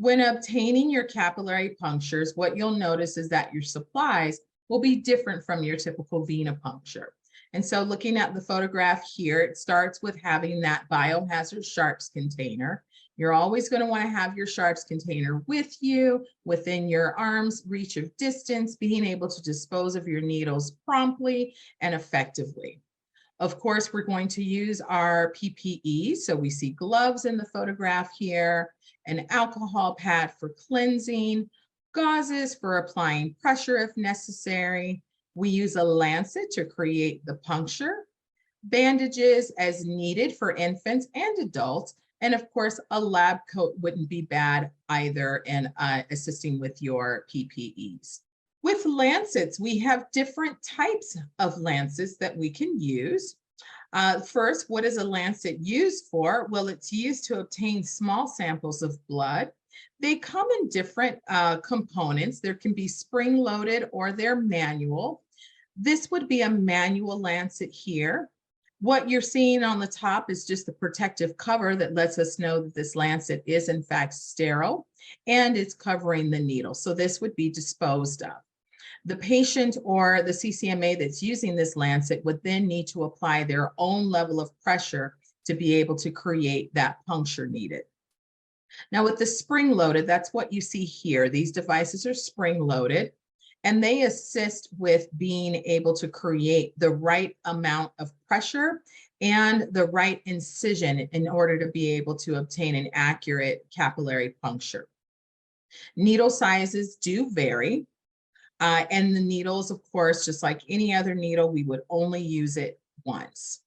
When obtaining your capillary punctures, what you'll notice is that your supplies will be different from your typical venipuncture. And so looking at the photograph here, it starts with having that biohazard sharps container. You're always going to want to have your sharps container with you, within your arm's reach of distance, being able to dispose of your needles promptly and effectively. Of course, we're going to use our PPE. So we see gloves in the photograph here, an alcohol pad for cleansing, gauzes for applying pressure if necessary. We use a lancet to create the puncture, bandages as needed for infants and adults, and of course, a lab coat wouldn't be bad either in assisting with your PPEs. With lancets, we have different types of lancets that we can use. First, what is a lancet used for? Well, it's used to obtain small samples of blood. They come in different components. There can be spring-loaded or they're manual. This would be a manual lancet here. What you're seeing on the top is just the protective cover that lets us know that this lancet is in fact sterile and it's covering the needle. So this would be disposed of. The patient or the CCMA that's using this lancet would then need to apply their own level of pressure to be able to create that puncture needed. Now with the spring loaded, that's what you see here. These devices are spring loaded and they assist with being able to create the right amount of pressure and the right incision in order to be able to obtain an accurate capillary puncture. Needle sizes do vary. And the needles, of course, just like any other needle, we would only use it once.